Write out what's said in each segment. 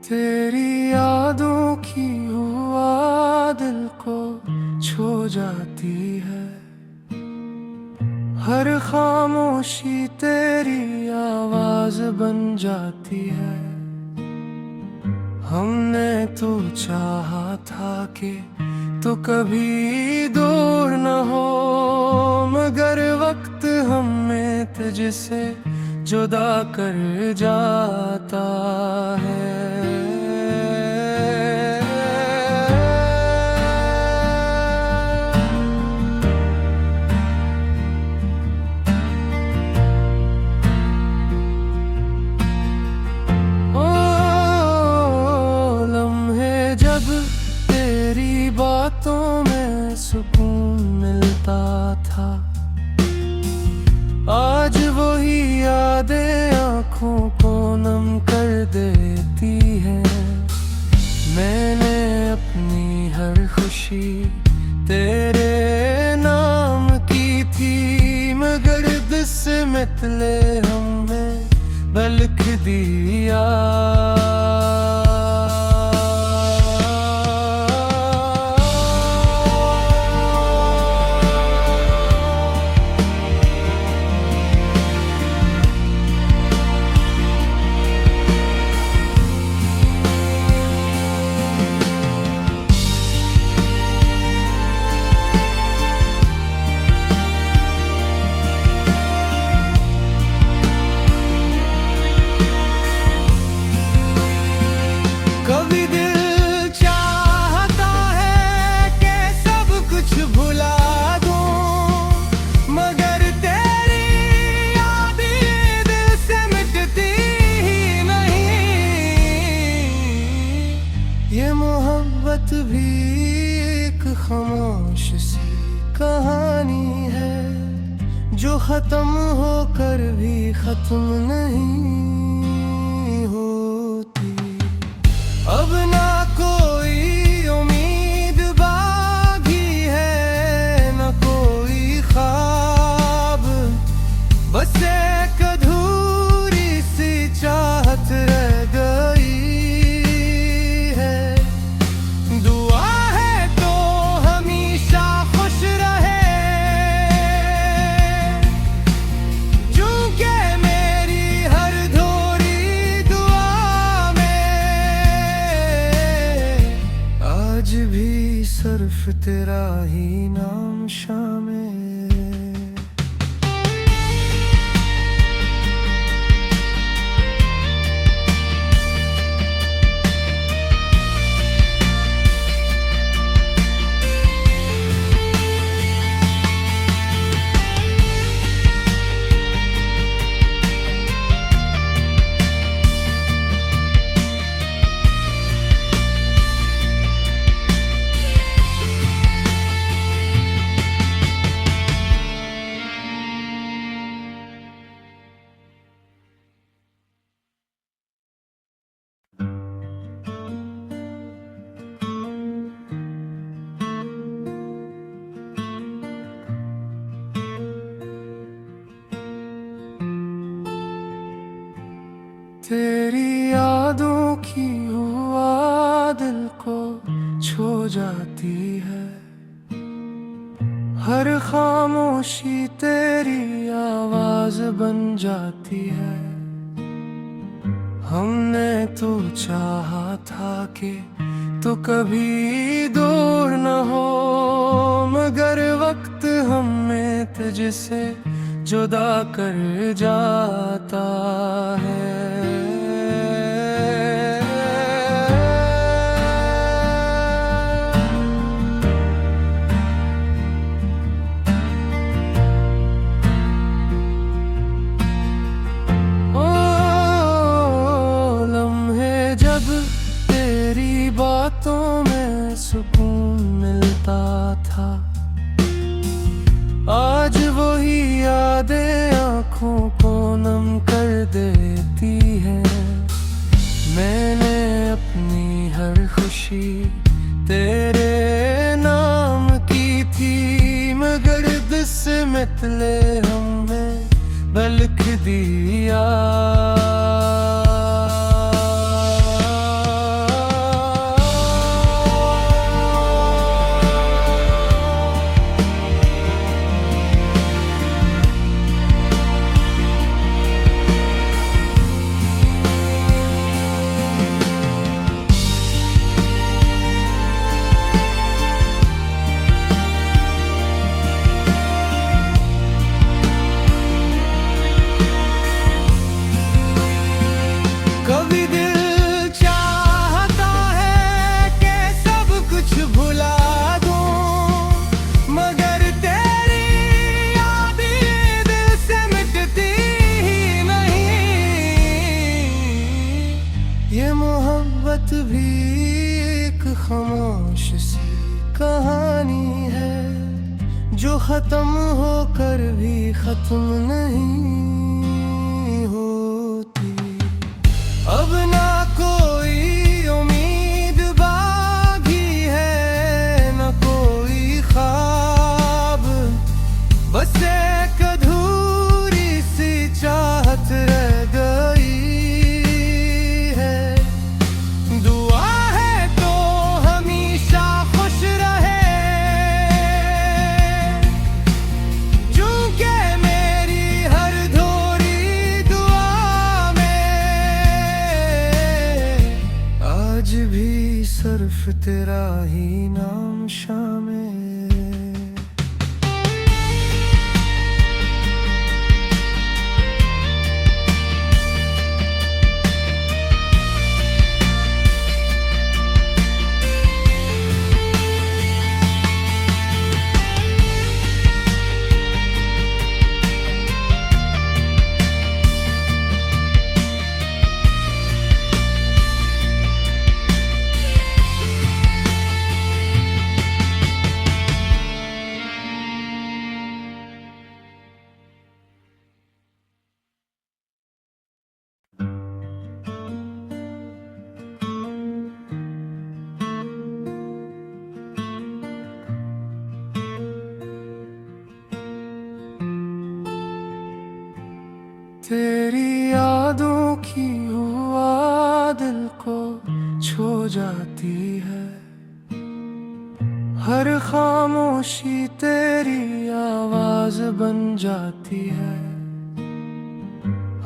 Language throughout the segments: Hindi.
तेरी यादों की हुआ दिल को छू जाती है। हर खामोशी तेरी आवाज बन जाती है। हमने तो चाहा था कि तो कभी दूर न हो, मगर वक्त हमें तुझसे जुदा कर जाता है। ओ लम्हे जब तेरी बातों में सुकून मिलता था, आज वही यादें आँखों को नम कर देती हैं। मैंने अपनी हर खुशी तेरे नाम की थी, मगर किस्मत ने हमें बल्क दिया। कभी दिल चाहता है कि सब कुछ भुला दूं, मगर तेरी यादें दिल से मिटती ही नहीं। ये मोहब्बत भी एक खामोश सी कहानी है, जो खत्म होकर भी खत्म नहीं होती। अब ना कोई उम्मीद बाकी है, न कोई ख्वाब, बस एक अधूरी सी चाहत रह गई है। दुआ है तो हमेशा खुश रहे, चूंकि मेरी हर धोरी दुआ में आज भी सिर्फ तेरा ही नाम शामिल। तेरी यादों की हुआ दिल को छू जाती है। हर खामोशी तेरी आवाज बन जाती है। हमने तो चाहा था कि तो कभी दूर न हो, मगर वक्त हमें तुझसे जुदा कर जाता है। ओ लम्हे जब तेरी बातों में सुकून मिलता था, आज वही यादें आँखों को नम कर देती हैं। मैंने अपनी हर खुशी तेरे नाम की थी, मगर किस्मत ने हमें बल्क दिया। खामोश सी कहानी है जो खत्म होकर भी खत्म नहीं होती। अब ना कोई उम्मीद बाकी है, ना कोई ख्वाब, बस एक अधूरी सी चाहत रह गई है। दुआ है तो हमेशा खुश रहे, चूंकि मेरी हर धोरी दुआ में आज भी सिर्फ तेरा ही नाम शामिल। तेरी यादों की हुआ दिल को छू जाती है, हर खामोशी तेरी आवाज बन जाती है।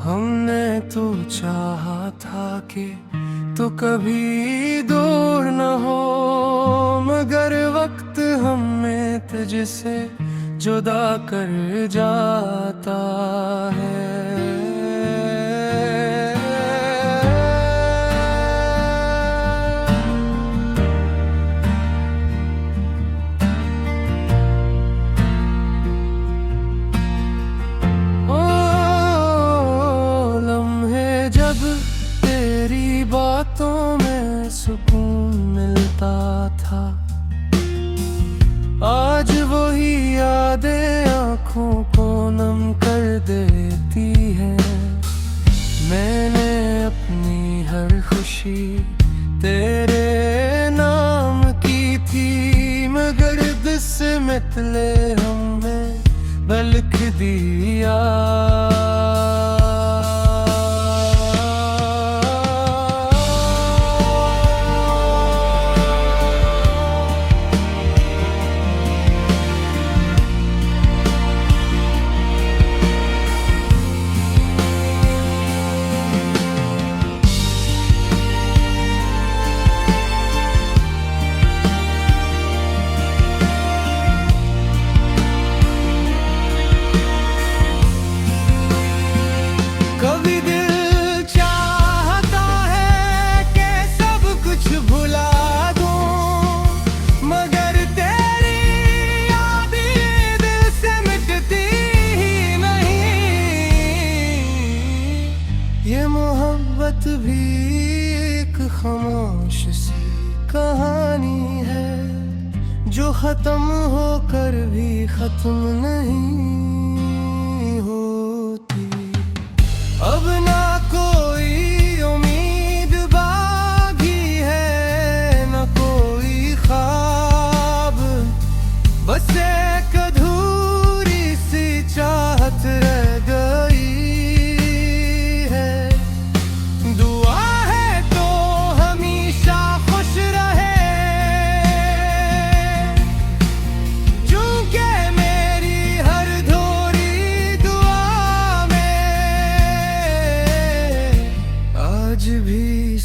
हमने तो चाहा था कि तो कभी दूर न हो, मगर वक्त हमें तुझसे जुदा कर जाता है। बातों में सुकून मिलता था, आज वही यादें आँखों को नम कर देती हैं। मैंने अपनी हर खुशी तेरे नाम की थी, मगर दिस मितले हमें बल्क दिया। भी एक खामोश सी कहानी है जो खत्म होकर भी खत्म नहीं होती। अब ना कोई उम्मीद बाकी है, ना कोई ख्वाब, बस एक अधूरी सी चाहत रह गई।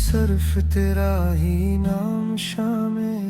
सिर्फ तेरा ही नाम शामिल।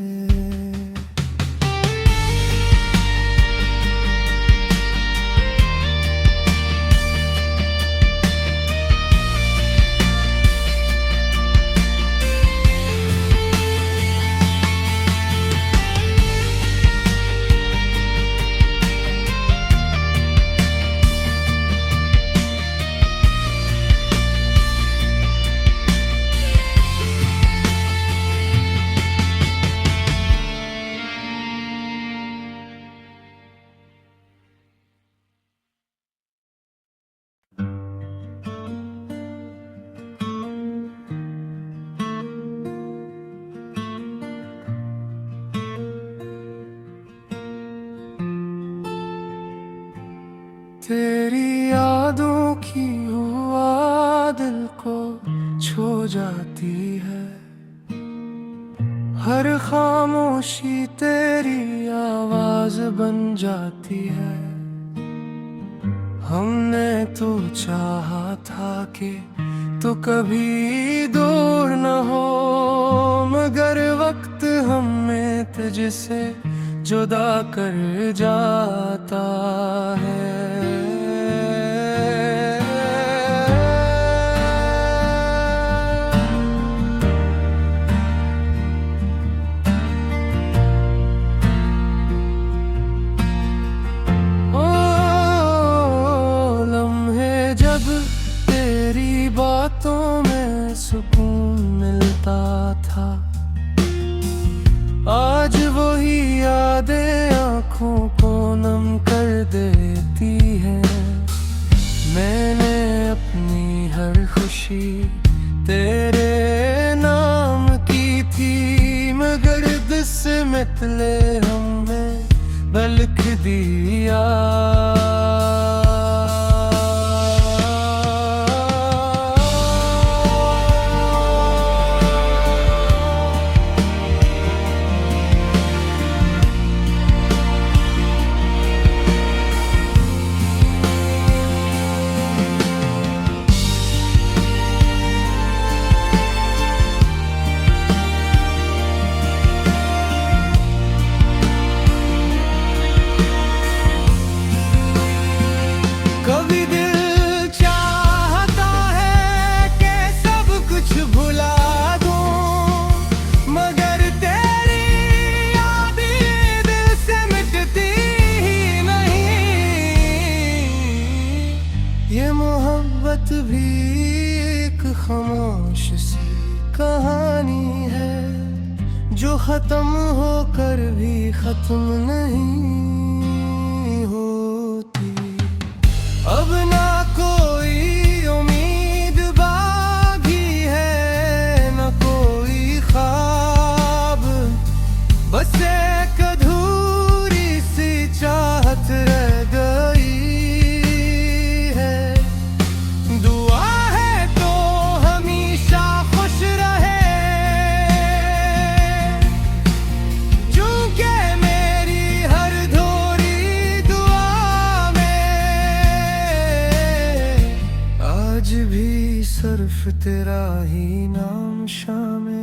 तेरी यादों की हुआ दिल को छू जाती है। हर खामोशी तेरी आवाज बन जाती है। हमने तो चाहा था कि तो कभी दूर न हो, मगर वक्त हमें तुझसे जुदा कर जाता है। ओ लम्हे जब तेरी बातों में सुकून मिलता था, आज वही यादें आँखों को नम कर देती हैं। मैंने अपनी हर खुशी तेरे नाम की थी, मगर दिस मितले हमें बल्क दिया। कभी दिल चाहता है कि सब कुछ भुला दूं, मगर तेरी यादें दिल से मिटती ही नहीं। ये मोहब्बत भी एक खामोश सी कहानी है, जो खत्म होकर भी खत्म नहीं होती। अब ना कोई उम्मीद बाकी है, न कोई ख्वाब, बस एक अधूरी सी चाहत रह गई है। दुआ है तो हमेशा खुश रहे, चूंकि मेरी हर धोरी दुआ में आज भी सिर्फ तेरा ही नाम शामिल।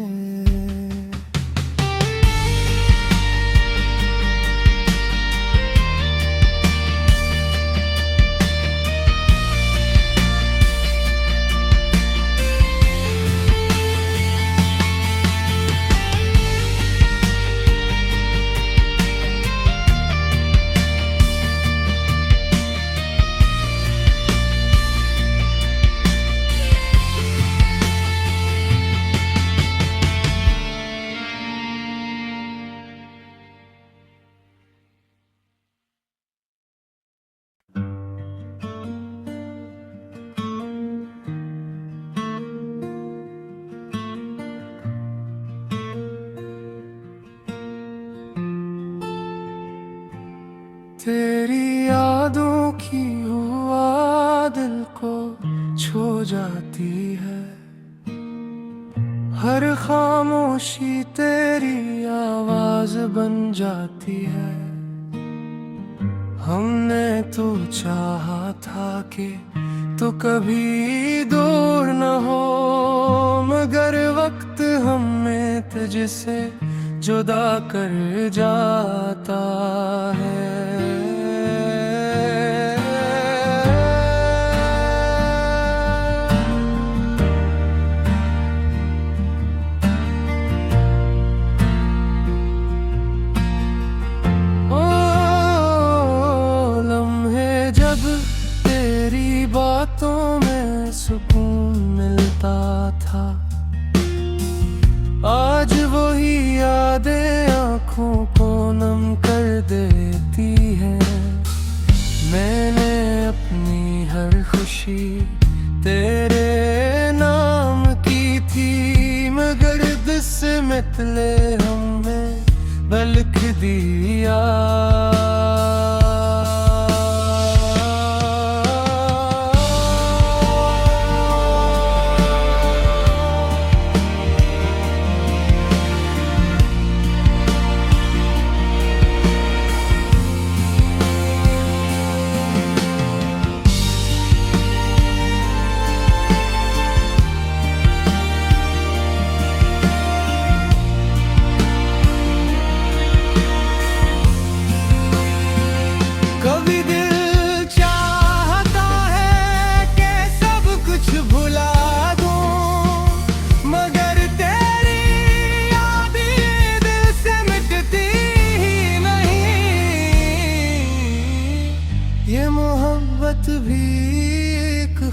तेरी यादों की हुआ दिल को छू जाती है। हर खामोशी तेरी आवाज बन जाती है। हमने तो चाहा था कि तो कभी दूर न हो, मगर वक्त हमें तुझसे जुदा कर जाता है। ओ लम्हे जब तेरी बातों में सुकून मिलता था, आज वही यादें आँखों को नम कर देती हैं। मैंने अपनी हर खुशी तेरे नाम की थी, मगर दिस मितले हमें बल्क दिया।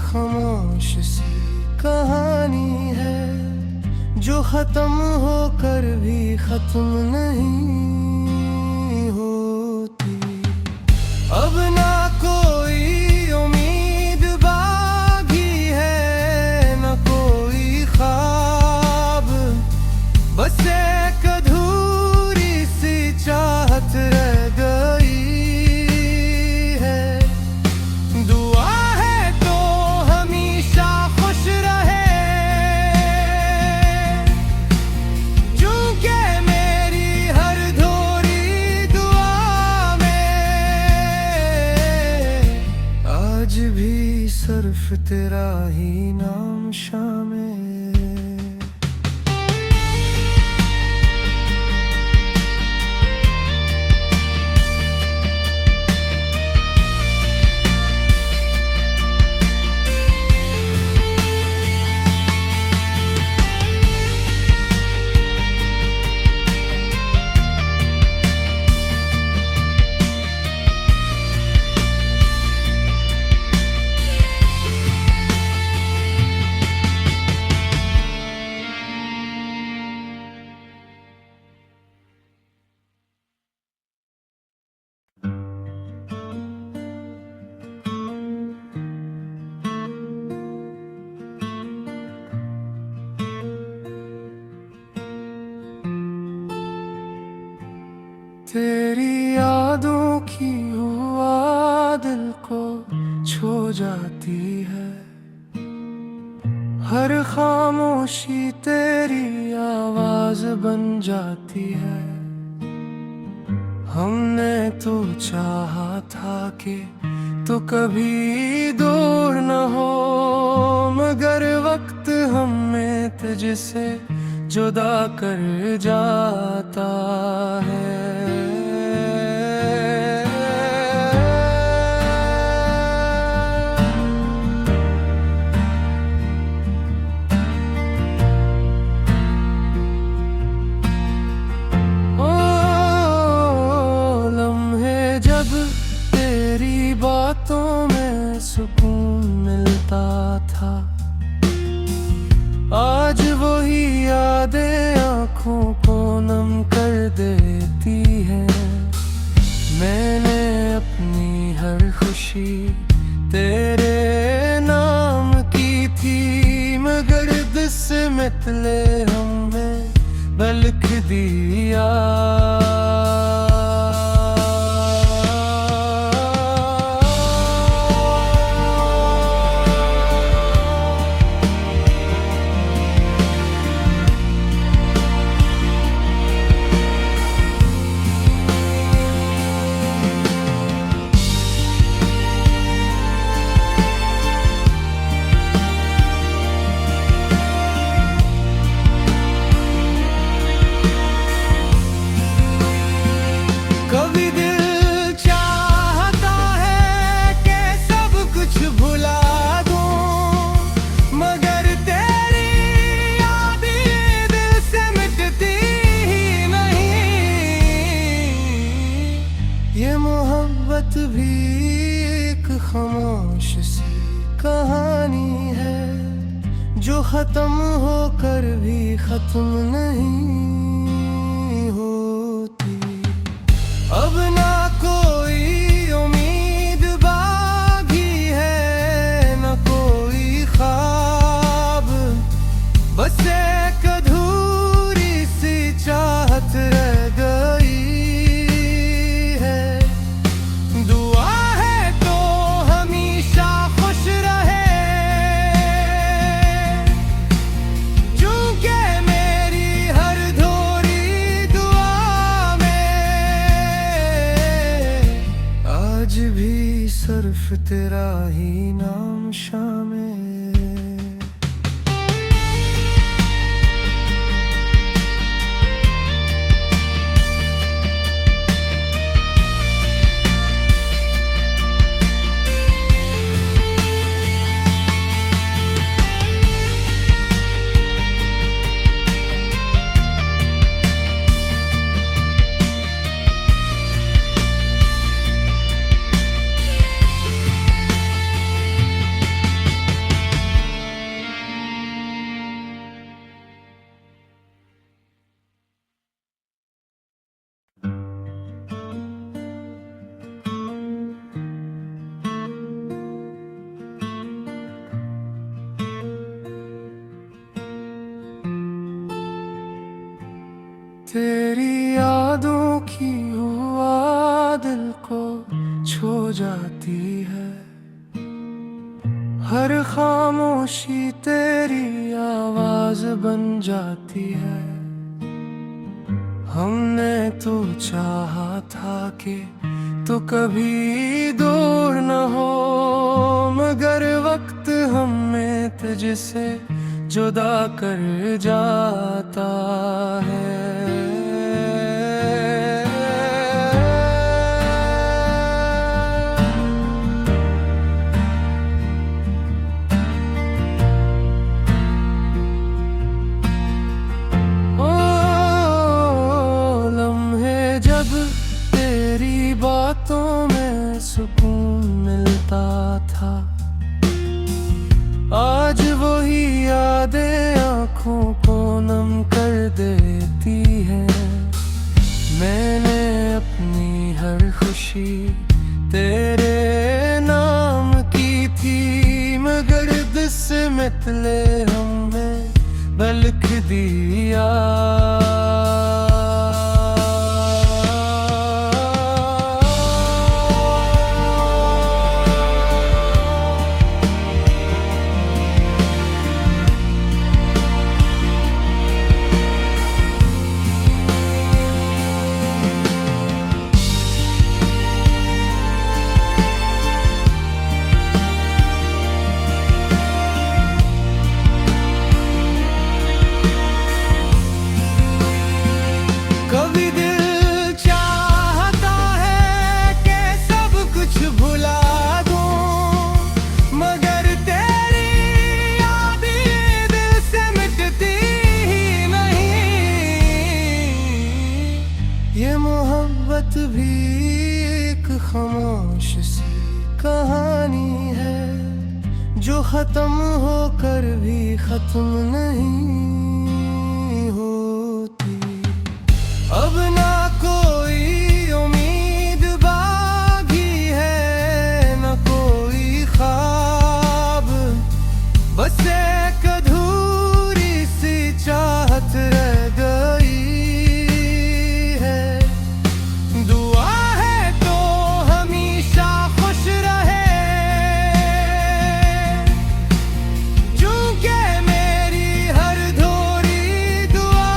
खामोश सी कहानी है जो खत्म होकर भी खत्म नहीं होती। अब ना कोई उम्मीद बाकी है, ना कोई ख्वाब, बस एक अधूरी सी चाहत रह गई है। दुआ है तो हमेशा खुश रहे, चूंकि मेरी हर धोरी दुआ में आज भी सिर्फ तेरा ही नाम शामिल। तेरी यादों की हुआ दिल को छू जाती है, हर खामोशी तेरी आवाज बन जाती है। हमने तो चाहा था कि तो कभी दूर न हो, मगर वक्त हमें तुझसे जुदा कर जाता है। बातों में सुकून मिलता था, आज वही यादें आँखों को नम कर देती हैं। मैंने अपनी हर खुशी तेरे नाम की थी, मगर दिस मितले हमें बल्क दिया। कभी दिल चाहता है कि सब कुछ भुला दूं, मगर तेरी यादें दिल से मिटती ही नहीं। ये मोहब्बत भी एक खामोश सी कहानी है जो खत्म होकर भी खत्म नहीं होती। अब ना कोई उम्मीद बाकी है, ना कोई ख्वाब, बस एक अधूरी सी चाहत रह गई है। दुआ है तो हमेशा खुश रहे, चूंकि मेरी हर धोरी दुआ में आज भी सिर्फ तेरा ही नाम शामिल। तेरी यादों की हुआ दिल को छू जाती है, हर खामोशी तेरी आवाज बन जाती है। हमने तो चाहा था कि तो कभी दूर न हो, मगर वक्त हमें तुझसे जुदा कर जाता है। ओ लम्हे जब तेरी बातों में सुकून मिलता था, आज वही यादें आँखों को नम कर देती हैं। मैंने अपनी हर खुशी तेरे नाम की थी, मगर दिस मितले हमें बल्क दिया। कभी दिल चाहता है कि सब कुछ भुला दूं, मगर तेरी यादें दिल से मिटती ही नहीं। ये मोहब्बत भी एक खामोश सी कहानी है, जो खत्म होकर भी खत्म नहीं होती। अब ना कोई उम्मीद बाकी है, न कोई ख्वाब, बस एक अधूरी सी चाहत रह गई है। दुआ है तो हमेशा खुश रहे, चूंकि मेरी हर धोरी दुआ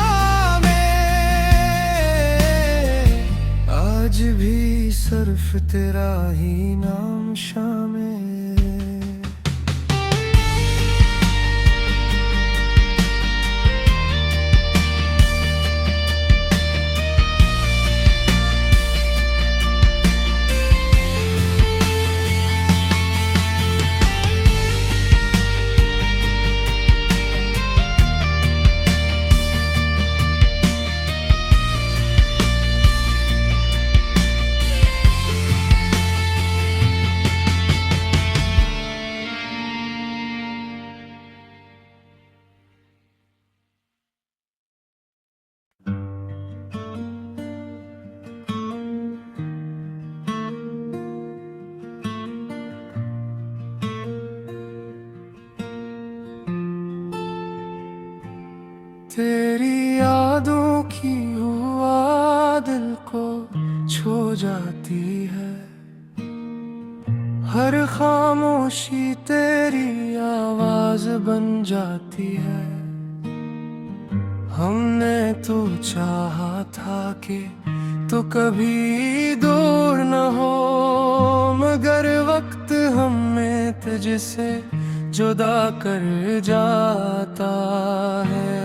में आज भी सिर्फ तेरा ही नाम शामिल। तेरी यादों की हुआ दिल को छू जाती है, हर खामोशी तेरी आवाज बन जाती है। हमने तो चाहा था कि तो कभी दूर न हो, मगर वक्त हमें तुझसे जुदा कर जाता है।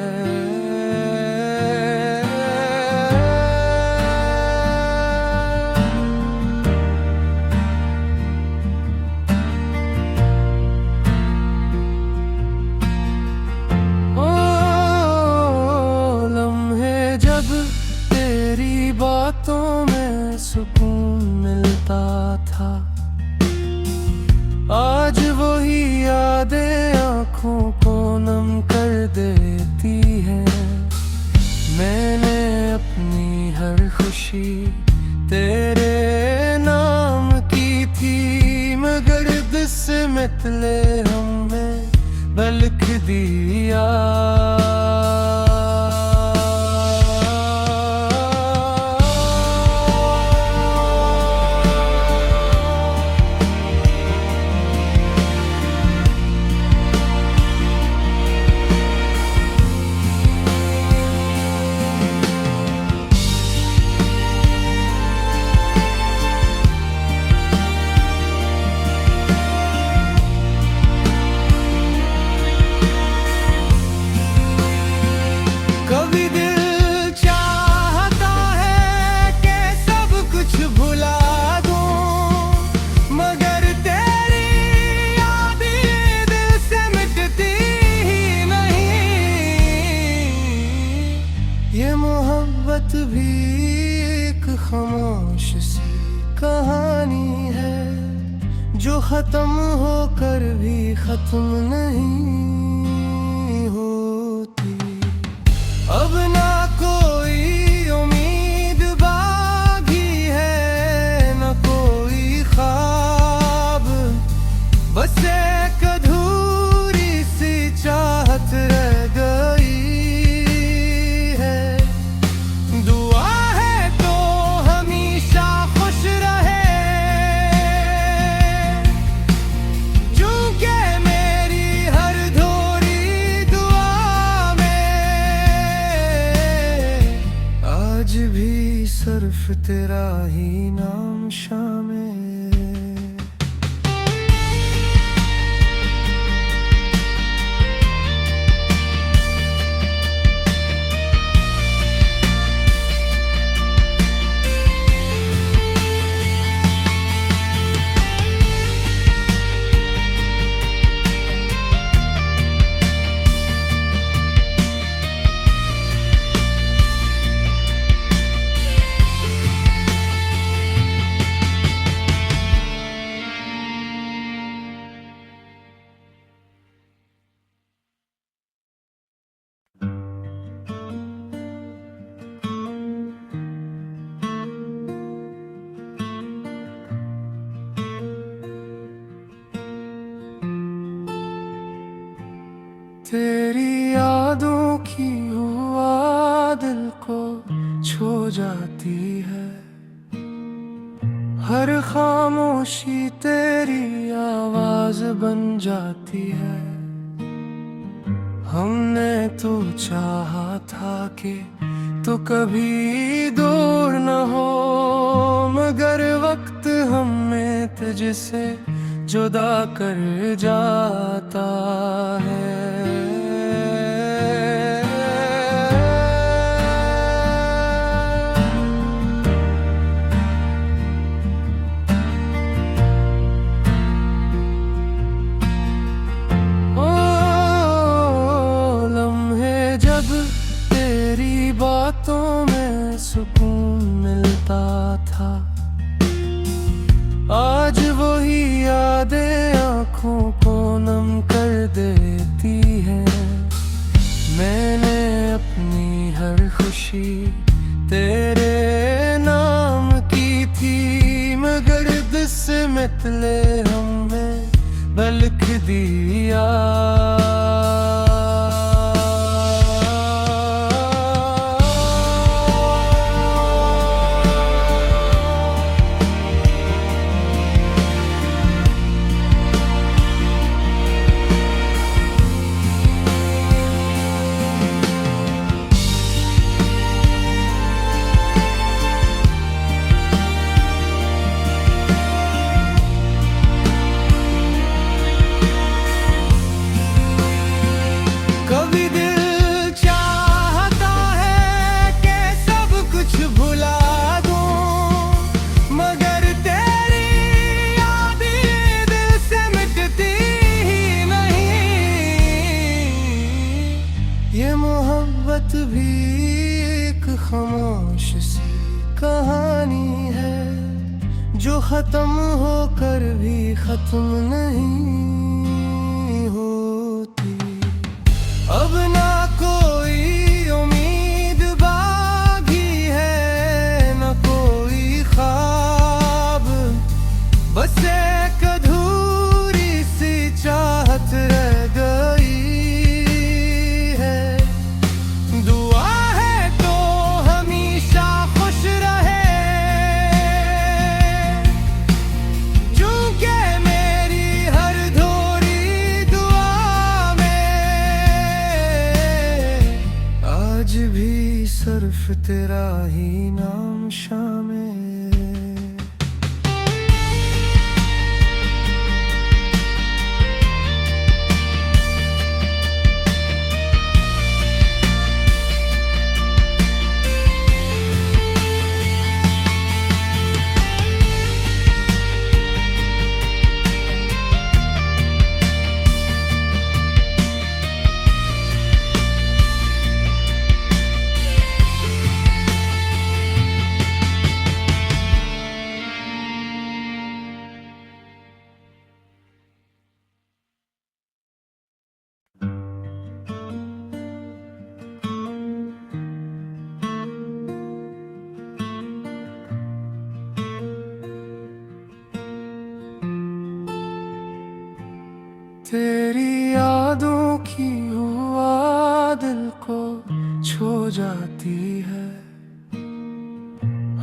ओ लम्हे जब तेरी बातों में सुकून मिलता था, आज वही यादें आँखों को नम कर देती हैं। मैंने अपनी हर खुशी तेरे नाम की थी, मगर दिस मितले हमें बल्क दिया। खामोश सी कहानी है जो खत्म होकर भी खत्म नहीं होती। अब ना कोई उम्मीद बाकी है, न कोई ख्वाब, बस एक अधूरी सी चाहत रह गई है। दुआ है तो हमेशा खुश रहे, चूंकि मेरी हर धोरी दुआ में आज भी सिर्फ तेरा ही नाम शामिल। तेरी यादों की हुआ दिल को छू जाती है, हर खामोशी तेरी आवाज बन जाती है। हमने तो चाहा था कि तो कभी दूर न हो, मगर वक्त हमें तुझसे जुदा कर जाता है। बातों में सुकून मिलता था, आज वही यादें आँखों को नम कर देती हैं। मैंने अपनी हर खुशी तेरे नाम की थी, मगर दिस मितले हमें बल्क दिया। भी एक खामोश सी कहानी है जो खत्म होकर भी खत्म नहीं होती। अब ना कोई उम्मीद बाकी है, न कोई ख्वाब, बस एक अधूरी सी चाहत रह गई। सिर्फ तेरा ही नाम शामिल।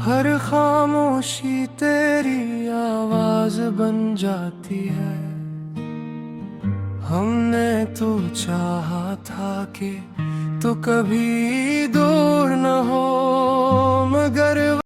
हर खामोशी तेरी आवाज बन जाती है। हमने तो चाहा था कि तो कभी दूर न हो, मगर